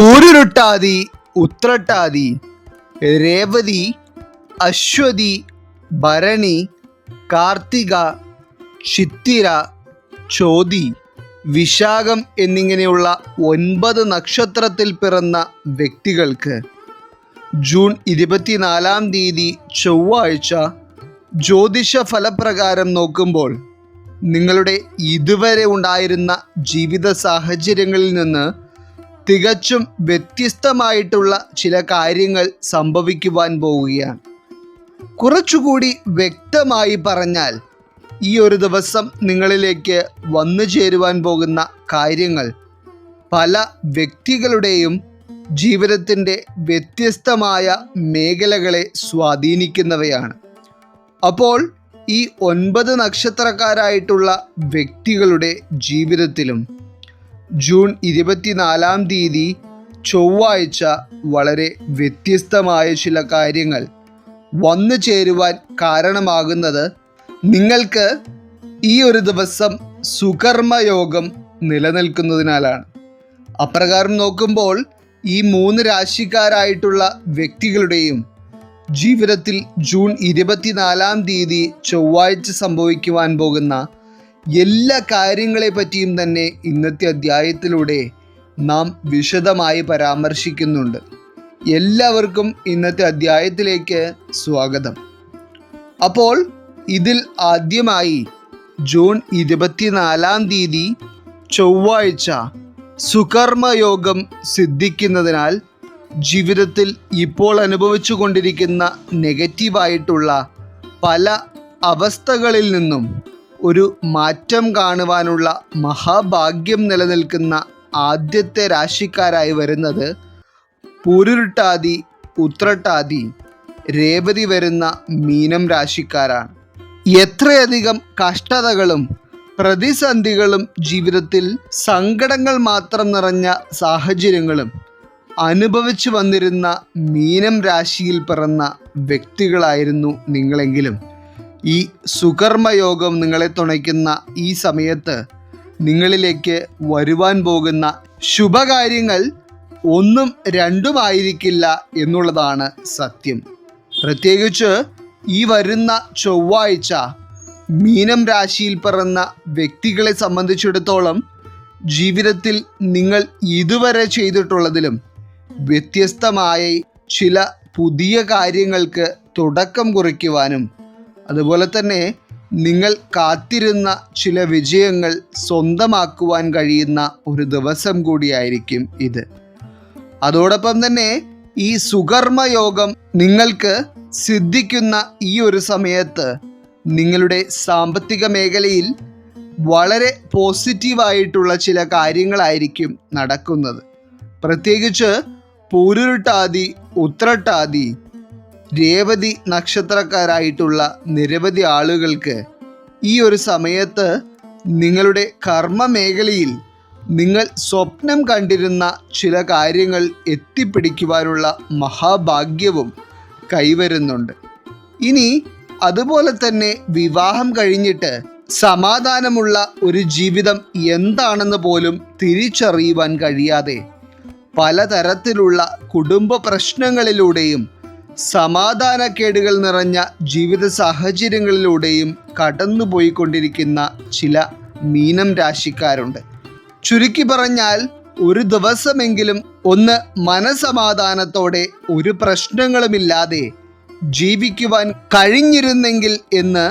പൂരുരുട്ടാതി, ഉത്രട്ടാതി, രേവതി, അശ്വതി, ഭരണി, കാർത്തിക, ചിത്തിര, ചോതി, വിശാഖം എന്നിങ്ങനെയുള്ള 9 നക്ഷത്രത്തിൽ പിറന്ന വ്യക്തികൾക്ക് ജൂൺ 24-ാം തീയതി ചൊവ്വാഴ്ച ജ്യോതിഷ ഫലപ്രകാരം നോക്കുമ്പോൾ നിങ്ങളുടെ ഇതുവരെ ഉണ്ടായിരുന്ന ജീവിത സാഹചര്യങ്ങളിൽ നിന്ന് തികച്ചും വ്യത്യസ്തമായിട്ടുള്ള ചില കാര്യങ്ങൾ സംഭവിക്കുവാൻ പോവുകയാണ്. കുറച്ചുകൂടി വ്യക്തമായി പറഞ്ഞാൽ ഈ ഒരു ദിവസം നിങ്ങളിലേക്ക് വന്നു ചേരുവാൻ പോകുന്ന കാര്യങ്ങൾ പല വ്യക്തികളുടെയും ജീവിതത്തിൻ്റെ വ്യത്യസ്തമായ മേഖലകളെ സ്വാധീനിക്കുന്നവയാണ്. അപ്പോൾ ഈ 9 നക്ഷത്രക്കാരായിട്ടുള്ള വ്യക്തികളുടെ ജീവിതത്തിലും ജൂൺ 24-ാം തീയതി ചൊവ്വാഴ്ച വളരെ വ്യത്യസ്തമായ ചില കാര്യങ്ങൾ വന്നു ചേരുവാൻ കാരണമാകുന്നത് നിങ്ങൾക്ക് ഈ ഒരു ദിവസം സുകർമ്മയോഗം നിലനിൽക്കുന്നതിനാലാണ്. അപ്രകാരം നോക്കുമ്പോൾ ഈ 3 രാശിക്കാരായിട്ടുള്ള വ്യക്തികളുടെയും ജീവിതത്തിൽ ജൂൺ 24-ാം തീയതി ചൊവ്വാഴ്ച സംഭവിക്കുവാൻ പോകുന്ന എല്ലാ കാര്യങ്ങളെ പറ്റിയും തന്നെ ഇന്നത്തെ അധ്യായത്തിലൂടെ നാം വിശദമായി പരാമർശിക്കുന്നുണ്ട്. എല്ലാവർക്കും ഇന്നത്തെ അധ്യായത്തിലേക്ക് സ്വാഗതം. അപ്പോൾ ഇതിൽ ആദ്യമായി ജൂൺ 24-ാം തീയതി ചൊവ്വാഴ്ച സുകർമ്മയോഗം സിദ്ധിക്കുന്നതിനാൽ ജീവിതത്തിൽ ഇപ്പോൾ അനുഭവിച്ചു കൊണ്ടിരിക്കുന്ന നെഗറ്റീവായിട്ടുള്ള പല അവസ്ഥകളിൽ നിന്നും ഒരു മാറ്റം കാണുവാനുള്ള മഹാഭാഗ്യം നിലനിൽക്കുന്ന ആദ്യത്തെ രാശിക്കാരായി വരുന്നത് പൂരുരുട്ടാതി, ഉത്രട്ടാതി, രേവതി വരുന്ന മീനം രാശിക്കാരാണ്. എത്രയധികം കഷ്ടതകളും പ്രതിസന്ധികളും ജീവിതത്തിൽ സങ്കടങ്ങൾ മാത്രം നിറഞ്ഞ സാഹചര്യങ്ങളും അനുഭവിച്ചു വന്നിരുന്ന മീനം രാശിയിൽ പിറന്ന വ്യക്തികളായിരുന്നു നിങ്ങളെങ്കിലും ഈ സുകർമ്മയോഗം നിങ്ങളെ തുണയ്ക്കുന്ന ഈ സമയത്ത് നിങ്ങളിലേക്ക് വരുവാൻ പോകുന്ന ശുഭകാര്യങ്ങൾ 1ഉം 2ഉം ആയിരിക്കില്ല എന്നുള്ളതാണ് സത്യം. പ്രത്യേകിച്ച് ഈ വരുന്ന ചൊവ്വാഴ്ച മീനം രാശിയിൽ പിറന്ന വ്യക്തികളെ സംബന്ധിച്ചിടത്തോളം ജീവിതത്തിൽ നിങ്ങൾ ഇതുവരെ ചെയ്തിട്ടുള്ളതിലും വ്യത്യസ്തമായി ചില പുതിയ കാര്യങ്ങൾക്ക് തുടക്കം കുറിക്കുവാനും അതുപോലെ തന്നെ നിങ്ങൾ കാത്തിരുന്ന ചില വിജയങ്ങൾ സ്വന്തമാക്കുവാൻ കഴിയുന്ന ഒരു ദിവസം കൂടിയായിരിക്കും ഇത്. അതോടൊപ്പം തന്നെ ഈ സുകർമ്മയോഗം നിങ്ങൾക്ക് സിദ്ധിക്കുന്ന ഈ ഒരു സമയത്ത് നിങ്ങളുടെ സാമ്പത്തിക മേഖലയിൽ വളരെ പോസിറ്റീവായിട്ടുള്ള ചില കാര്യങ്ങളായിരിക്കും നടക്കുന്നത്. പ്രത്യേകിച്ച് പൂരുരുട്ടാതി, ഉത്രട്ടാതി, രേവതി നക്ഷത്രക്കാരായിട്ടുള്ള നിരവധി ആളുകൾക്ക് ഈ ഒരു സമയത്ത് നിങ്ങളുടെ കർമ്മ മേഖലയിൽ നിങ്ങൾ സ്വപ്നം കണ്ടിരുന്ന ചില കാര്യങ്ങൾ എത്തിപ്പിടിക്കുവാനുള്ള മഹാഭാഗ്യവും കൈവരുന്നുണ്ട്. ഇനി അതുപോലെ തന്നെ വിവാഹം കഴിഞ്ഞിട്ട് സമാധാനമുള്ള ഒരു ജീവിതം എന്താണെന്ന് പോലും തിരിച്ചറിയുവാൻ കഴിയാതെ പലതരത്തിലുള്ള കുടുംബ പ്രശ്നങ്ങളിലൂടെയും സമാധാനക്കേടുകൾ നിറഞ്ഞ ജീവിത സാഹചര്യങ്ങളിലൂടെയും കടന്നുപോയിക്കൊണ്ടിരിക്കുന്ന ചില മീനം രാശിക്കാരുണ്ട്. ചുരുക്കി പറഞ്ഞാൽ ഒരു ദിവസമെങ്കിലും ഒന്ന് മനസമാധാനത്തോടെ ഒരു പ്രശ്നങ്ങളുമില്ലാതെ ജീവിക്കുവാൻ കഴിഞ്ഞിരുന്നെങ്കിൽ എന്ന്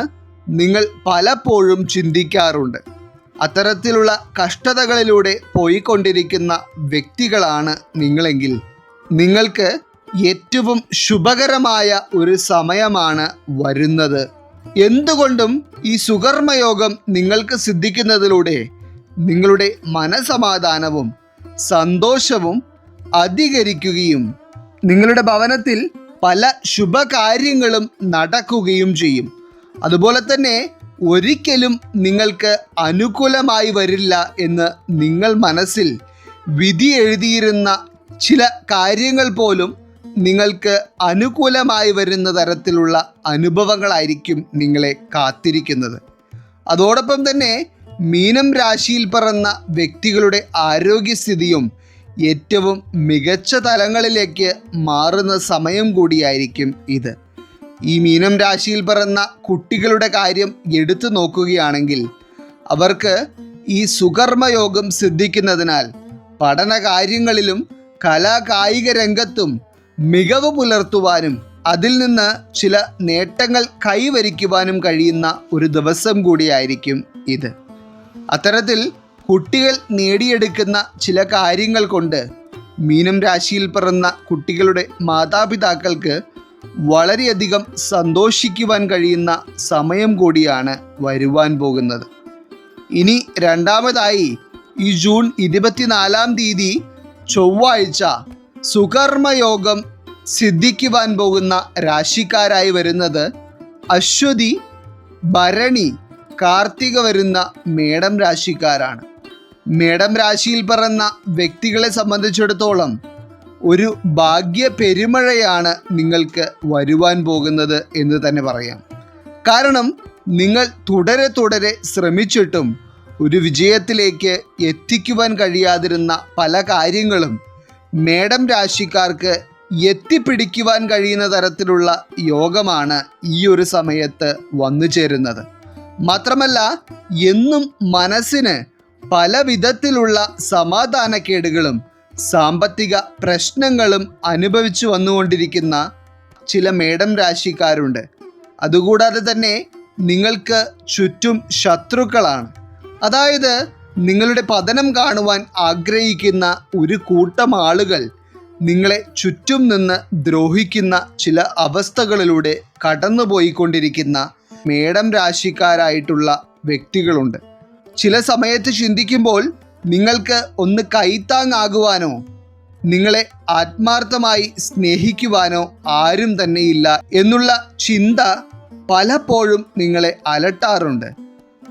നിങ്ങൾ പലപ്പോഴും ചിന്തിക്കാറുണ്ട്. അത്തരത്തിലുള്ള കഷ്ടതകളിലൂടെ പോയിക്കൊണ്ടിരിക്കുന്ന വ്യക്തികളാണ് നിങ്ങളെങ്കിൽ നിങ്ങൾക്ക് ഏറ്റവും ശുഭകരമായ ഒരു സമയമാണ് വരുന്നത്. എന്തുകൊണ്ടും ഈ സുകർമ്മയോഗം നിങ്ങൾക്ക് സിദ്ധിക്കുന്നതിലൂടെ നിങ്ങളുടെ മനസമാധാനവും സന്തോഷവും അധികരിക്കുകയും നിങ്ങളുടെ ഭവനത്തിൽ പല ശുഭകാര്യങ്ങളും നടക്കുകയും ചെയ്യും. അതുപോലെ തന്നെ ഒരിക്കലും നിങ്ങൾക്ക് അനുകൂലമായി വരില്ല എന്ന് നിങ്ങൾ മനസ്സിൽ വിധി എഴുതിയിരുന്ന ചില കാര്യങ്ങൾ പോലും നിങ്ങൾക്ക് അനുകൂലമായി വരുന്ന തരത്തിലുള്ള അനുഭവങ്ങളായിരിക്കും നിങ്ങളെ കാത്തിരിക്കുന്നത്. അതോടൊപ്പം തന്നെ മീനം രാശിയിൽ പിറന്ന വ്യക്തികളുടെ ആരോഗ്യസ്ഥിതിയും ഏറ്റവും മികച്ച തലങ്ങളിലേക്ക് മാറുന്ന സമയം കൂടിയായിരിക്കും ഇത്. ഈ മീനം രാശിയിൽ പിറന്ന കുട്ടികളുടെ കാര്യം എടുത്തു നോക്കുകയാണെങ്കിൽ അവർക്ക് ഈ സുകർമ്മയോഗം സിദ്ധിക്കുന്നതിനാൽ പഠന കാര്യങ്ങളിലും കലാകായിക രംഗത്തും മികവ് പുലർത്തുവാനും അതിൽ നിന്ന് ചില നേട്ടങ്ങൾ കൈവരിക്കുവാനും കഴിയുന്ന ഒരു ദിവസം കൂടിയായിരിക്കും ഇത്. അത്തരത്തിൽ കുട്ടികൾ നേടിയെടുക്കുന്ന ചില കാര്യങ്ങൾ കൊണ്ട് മീനം രാശിയിൽ പിറന്ന കുട്ടികളുടെ മാതാപിതാക്കൾക്ക് വളരെയധികം സന്തോഷിക്കുവാൻ കഴിയുന്ന സമയം കൂടിയാണ് വരുവാൻ പോകുന്നത്. ഇനി രണ്ടാമതായി ഈ ജൂൺ 24 തീയതി ചൊവ്വാഴ്ച സുകർമ്മയോഗം സിദ്ധിക്കുവാൻ പോകുന്ന രാശിക്കാരായി വരുന്നത് അശ്വതി, ഭരണി, കാർത്തിക വരുന്ന മേടം രാശിക്കാരാണ്. മേടം രാശിയിൽ പിറന്ന വ്യക്തികളെ സംബന്ധിച്ചിടത്തോളം ഒരു ഭാഗ്യ പെരുമഴയാണ് നിങ്ങൾക്ക് വരുവാൻ പോകുന്നത് എന്ന് തന്നെ പറയാം. കാരണം നിങ്ങൾ തുടരെ ശ്രമിച്ചിട്ടും ഒരു വിജയത്തിലേക്ക് എത്തിക്കുവാൻ കഴിയാതിരുന്ന പല കാര്യങ്ങളും മേടം രാശിക്കാർക്ക് എത്തിപ്പിടിക്കുവാൻ കഴിയുന്ന തരത്തിലുള്ള യോഗമാണ് ഈ ഒരു സമയത്ത് വന്നു ചേരുന്നത്. മാത്രമല്ല എന്നും മനസ്സിന് പല വിധത്തിലുള്ള സമാധാനക്കേടുകളും സാമ്പത്തിക പ്രശ്നങ്ങളും അനുഭവിച്ചു വന്നുകൊണ്ടിരിക്കുന്ന ചില മേടം രാശിക്കാരുണ്ട്. അതുകൂടാതെ തന്നെ നിങ്ങൾക്ക് ചുറ്റും ശത്രുക്കളാണ്. അതായത് നിങ്ങളുടെ പതനം കാണുവാൻ ആഗ്രഹിക്കുന്ന ഒരു കൂട്ടം ആളുകൾ നിങ്ങളെ ചുറ്റും നിന്ന് ദ്രോഹിക്കുന്ന ചില അവസ്ഥകളിലൂടെ കടന്നുപോയിക്കൊണ്ടിരിക്കുന്ന മേടം രാശിക്കാരായിട്ടുള്ള വ്യക്തികളുണ്ട്. ചില സമയത്ത് ചിന്തിക്കുമ്പോൾ നിങ്ങൾക്ക് ഒന്ന് കൈത്താങ്ങാകുവാനോ നിങ്ങളെ ആത്മാർത്ഥമായി സ്നേഹിക്കുവാനോ ആരും തന്നെയില്ല എന്നുള്ള ചിന്ത പലപ്പോഴും നിങ്ങളെ അലട്ടാറുണ്ട്.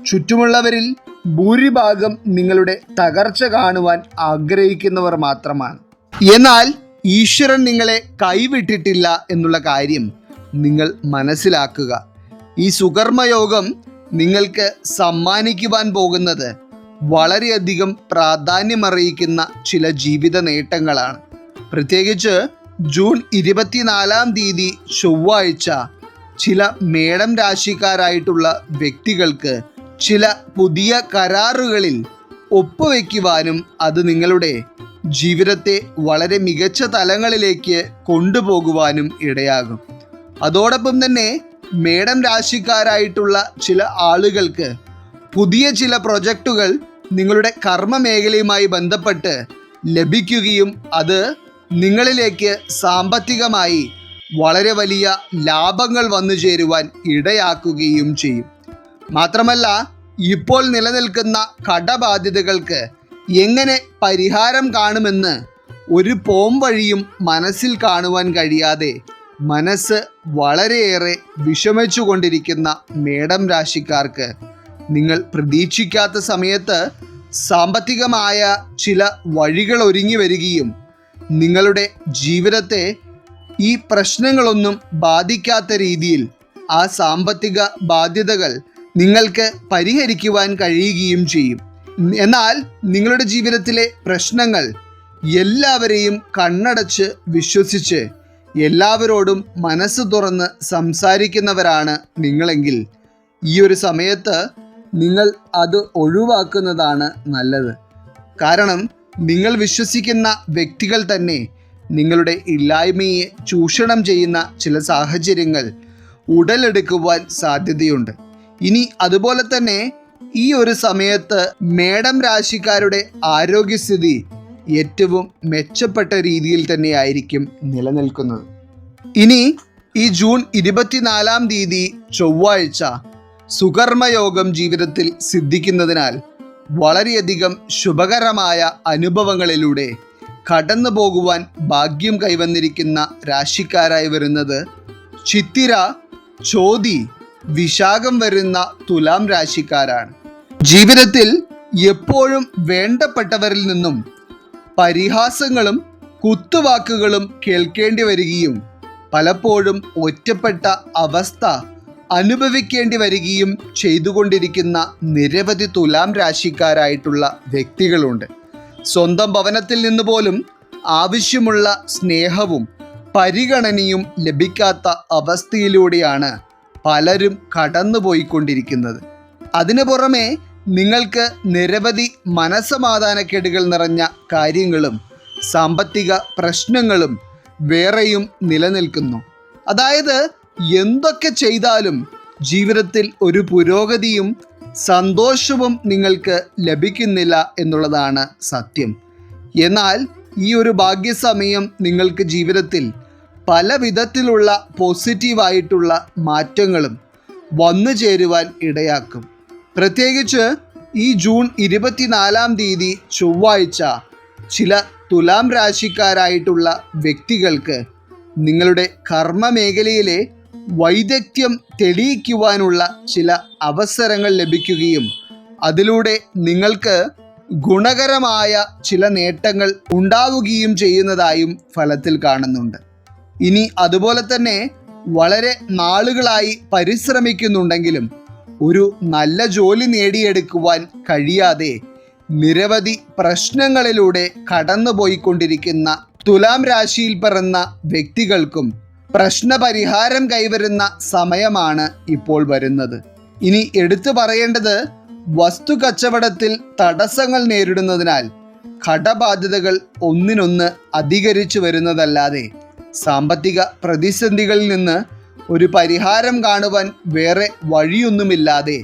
ചുറ്റുമുള്ളവരിൽ ഭൂരിഭാഗം നിങ്ങളുടെ തകർച്ച കാണുവാൻ ആഗ്രഹിക്കുന്നവർ മാത്രമാണ്. എന്നാൽ ഈശ്വരൻ നിങ്ങളെ കൈവിട്ടിട്ടില്ല എന്നുള്ള കാര്യം നിങ്ങൾ മനസ്സിലാക്കുക. ഈ സുകർമ്മയോഗം നിങ്ങൾക്ക് സമ്മാനിക്കുവാൻ പോകുന്നത് വളരെയധികം പ്രാധാന്യമറിയിക്കുന്ന ചില ജീവിത നേട്ടങ്ങളാണ്. പ്രത്യേകിച്ച് ജൂൺ 24 തീയതി ചൊവ്വാഴ്ച ചില മേടം രാശിക്കാരായിട്ടുള്ള വ്യക്തികൾക്ക് ചില പുതിയ കരാറുകളിൽ ഒപ്പുവെക്കുവാനും അത് നിങ്ങളുടെ ജീവിതത്തെ വളരെ മികച്ച തലങ്ങളിലേക്ക് കൊണ്ടുപോകുവാനും ഇടയാകും. അതോടൊപ്പം തന്നെ മേടം രാശിക്കാരായിട്ടുള്ള ചില ആളുകൾക്ക് പുതിയ ചില പ്രൊജക്റ്റുകൾ നിങ്ങളുടെ കർമ്മ മേഖലയുമായി ബന്ധപ്പെട്ട് ലഭിക്കുകയും അത് നിങ്ങളിലേക്ക് സാമ്പത്തികമായി വളരെ വലിയ ലാഭങ്ങൾ വന്നു ചേരുവാൻ ഇടയാക്കുകയും ചെയ്യും. മാത്രമല്ല ഇപ്പോൾ നിലനിൽക്കുന്ന കടബാധ്യതകൾക്ക് എങ്ങനെ പരിഹാരം കാണുമെന്ന് ഒരു പോംവഴിയും മനസ്സിൽ കാണുവാൻ കഴിയാതെ മനസ്സ് വളരെയേറെ വിഷമിച്ചു കൊണ്ടിരിക്കുന്ന മേടം രാശിക്കാർക്ക് നിങ്ങൾ പ്രതീക്ഷിക്കാത്ത സമയത്ത് സാമ്പത്തികമായ ചില വഴികൾ ഒരുങ്ങി വരികയും നിങ്ങളുടെ ജീവിതത്തെ ഈ പ്രശ്നങ്ങളൊന്നും ബാധിക്കാത്ത രീതിയിൽ ആ സാമ്പത്തിക ബാധ്യതകൾ നിങ്ങൾക്ക് പരിഹരിക്കുവാൻ കഴിയുകയും ചെയ്യും. എന്നാൽ നിങ്ങളുടെ ജീവിതത്തിലെ പ്രശ്നങ്ങൾ എല്ലാവരെയും കണ്ണടച്ച് വിശ്വസിച്ച് എല്ലാവരോടും മനസ്സ് തുറന്ന് സംസാരിക്കുന്നവരാണ് നിങ്ങളെങ്കിൽ ഈ ഒരു സമയത്ത് നിങ്ങൾ അത് ഒഴിവാക്കുന്നതാണ് നല്ലത്. കാരണം നിങ്ങൾ വിശ്വസിക്കുന്ന വ്യക്തികൾ തന്നെ നിങ്ങളുടെ ഇല്ലായ്മയെ ചൂഷണം ചെയ്യുന്ന ചില സാഹചര്യങ്ങൾ ഉടലെടുക്കുവാൻ സാധ്യതയുണ്ട്. ഇനി അതുപോലെ തന്നെ ഈ ഒരു സമയത്ത് മേടം രാശിക്കാരുടെ ആരോഗ്യസ്ഥിതി ഏറ്റവും മെച്ചപ്പെട്ട രീതിയിൽ തന്നെയായിരിക്കും നിലനിൽക്കുന്നത്. ഇനി ഈ ജൂൺ 24 തീയതി ചൊവ്വാഴ്ച സുകർമ്മയോഗം ജീവിതത്തിൽ സിദ്ധിക്കുന്നതിനാൽ വളരെയധികം ശുഭകരമായ അനുഭവങ്ങളിലൂടെ കടന്നു പോകുവാൻ ഭാഗ്യം കൈവന്നിരിക്കുന്ന രാശിക്കാരായി വരുന്നത് ചിത്തിര, ചോതി, വിശാഖം വരുന്ന തുലാം രാശിക്കാരാണ്. ജീവിതത്തിൽ എപ്പോഴും വേണ്ടപ്പെട്ടവരിൽ നിന്നും പരിഹാസങ്ങളും കുത്തുവാക്കുകളും കേൾക്കേണ്ടി വരികയും പലപ്പോഴും ഒറ്റപ്പെട്ട അവസ്ഥ അനുഭവിക്കേണ്ടി വരികയും ചെയ്തുകൊണ്ടിരിക്കുന്ന നിരവധി തുലാം രാശിക്കാരായിട്ടുള്ള വ്യക്തികളുണ്ട്. സ്വന്തം ഭവനത്തിൽ നിന്ന് പോലും ആവശ്യമുള്ള സ്നേഹവും പരിഗണനയും ലഭിക്കാത്ത അവസ്ഥയിലൂടെയാണ് പലരും കടന്നുപോയിക്കൊണ്ടിരിക്കുന്നത്. അതിനു പുറമെ നിങ്ങൾക്ക് നിരവധി മനസ്സമാധാനക്കേടുകൾ നിറഞ്ഞ കാര്യങ്ങളും സാമ്പത്തിക പ്രശ്നങ്ങളും വേറെയും നിലനിൽക്കുന്നു. അതായത് എന്തൊക്കെ ചെയ്താലും ജീവിതത്തിൽ ഒരു പുരോഗതിയും സന്തോഷവും നിങ്ങൾക്ക് ലഭിക്കുന്നില്ല എന്നുള്ളതാണ് സത്യം. എന്നാൽ ഈ ഒരു ഭാഗ്യസമയം നിങ്ങൾക്ക് ജീവിതത്തിൽ പല വിധത്തിലുള്ള പോസിറ്റീവായിട്ടുള്ള മാറ്റങ്ങളും വന്നു ചേരുവാൻ ഇടയാക്കും. പ്രത്യേകിച്ച് ഈ ജൂൺ 24-ാം തീയതി ചൊവ്വാഴ്ച ചില തുലാം രാശിക്കാരായിട്ടുള്ള വ്യക്തികൾക്ക് നിങ്ങളുടെ കർമ്മ മേഖലയിലെ വൈദഗ്ധ്യം തെളിയിക്കുവാനുള്ള ചില അവസരങ്ങൾ ലഭിക്കുകയും അതിലൂടെ നിങ്ങൾക്ക് ഗുണകരമായ ചില നേട്ടങ്ങൾ ഉണ്ടാവുകയും ചെയ്യുന്നതായും ഫലത്തിൽ കാണുന്നുണ്ട്. ഇനി അതുപോലെ തന്നെ വളരെ നാളുകളായി പരിശ്രമിക്കുന്നുണ്ടെങ്കിലും ഒരു നല്ല ജോലി നേടിയെടുക്കുവാൻ കഴിയാതെ നിരവധി പ്രശ്നങ്ങളിലൂടെ കടന്നുപോയിക്കൊണ്ടിരിക്കുന്ന തുലാം രാശിയിൽ പിറന്ന വ്യക്തികൾക്കും പ്രശ്നപരിഹാരം കൈവരുന്ന സമയമാണ് ഇപ്പോൾ വരുന്നത്. ഇനി എടുത്തു പറയേണ്ടത്, വസ്തു കച്ചവടത്തിൽ തടസ്സങ്ങൾ നേരിടുന്നതിനാൽ കടബാധ്യതകൾ ഒന്നിനൊന്ന് അധികരിച്ചു വരുന്നതല്ലാതെ സാമ്പത്തിക പ്രതിസന്ധികളിൽ നിന്ന് ഒരു പരിഹാരം കാണുവാൻ വേറെ വഴിയൊന്നുമില്ലാതെ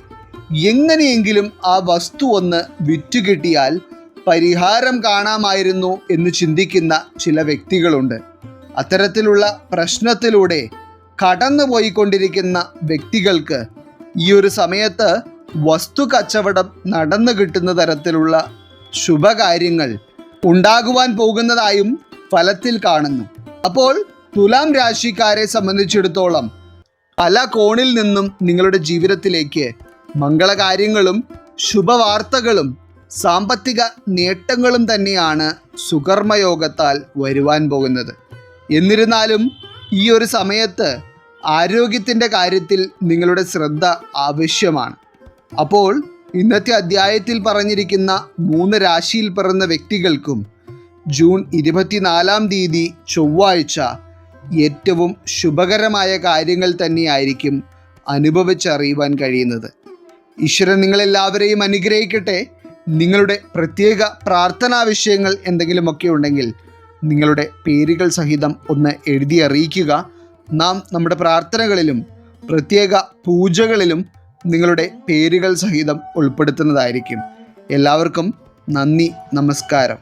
എങ്ങനെയെങ്കിലും ആ വസ്തു ഒന്ന് വിറ്റുകിട്ടിയാൽ പരിഹാരം കാണാമായിരുന്നു എന്ന് ചിന്തിക്കുന്ന ചില വ്യക്തികളുണ്ട്. അത്തരത്തിലുള്ള പ്രശ്നത്തിലൂടെ കടന്നുപോയിക്കൊണ്ടിരിക്കുന്ന വ്യക്തികൾക്ക് ഈ ഒരു സമയത്ത് വസ്തു കച്ചവടം നടന്നു കിട്ടുന്ന തരത്തിലുള്ള ശുഭകാര്യങ്ങൾ ഉണ്ടാകുവാൻ പോകുന്നതായും ഫലത്തിൽ കാണുന്നു. അപ്പോൾ തുലാം രാശിക്കാരെ സംബന്ധിച്ചിടത്തോളം പല കോണിൽ നിന്നും നിങ്ങളുടെ ജീവിതത്തിലേക്ക് മംഗളകാര്യങ്ങളും ശുഭവാർത്തകളും സാമ്പത്തിക നേട്ടങ്ങളും തന്നെയാണ് സുകർമ്മയോഗത്താൽ വരുവാൻ പോകുന്നത്. എന്നിരുന്നാലും ഈ ഒരു സമയത്ത് ആരോഗ്യത്തിൻ്റെ കാര്യത്തിൽ നിങ്ങളുടെ ശ്രദ്ധ ആവശ്യമാണ്. അപ്പോൾ ഇന്നത്തെ അധ്യായത്തിൽ പറഞ്ഞിരിക്കുന്ന 3 രാശിയിൽ പിറന്ന വ്യക്തികൾക്കും ജൂൺ 24-ാം തീയതി ചൊവ്വാഴ്ച ഏറ്റവും ശുഭകരമായ കാര്യങ്ങൾ തന്നെയായിരിക്കും അനുഭവിച്ചറിയുവാൻ കഴിയുന്നത്. ഈശ്വരൻ നിങ്ങളെല്ലാവരെയും അനുഗ്രഹിക്കട്ടെ. നിങ്ങളുടെ പ്രത്യേക പ്രാർത്ഥനാ വിഷയങ്ങൾ എന്തെങ്കിലുമൊക്കെ ഉണ്ടെങ്കിൽ നിങ്ങളുടെ പേരുകൾ സഹിതം ഒന്ന് എഴുതി അറിയിക്കുക. നാം നമ്മുടെ പ്രാർത്ഥനകളിലും പ്രത്യേക പൂജകളിലും നിങ്ങളുടെ പേരുകൾ സഹിതം ഉൾപ്പെടുത്തുന്നതായിരിക്കും. എല്ലാവർക്കും നന്ദി, നമസ്കാരം.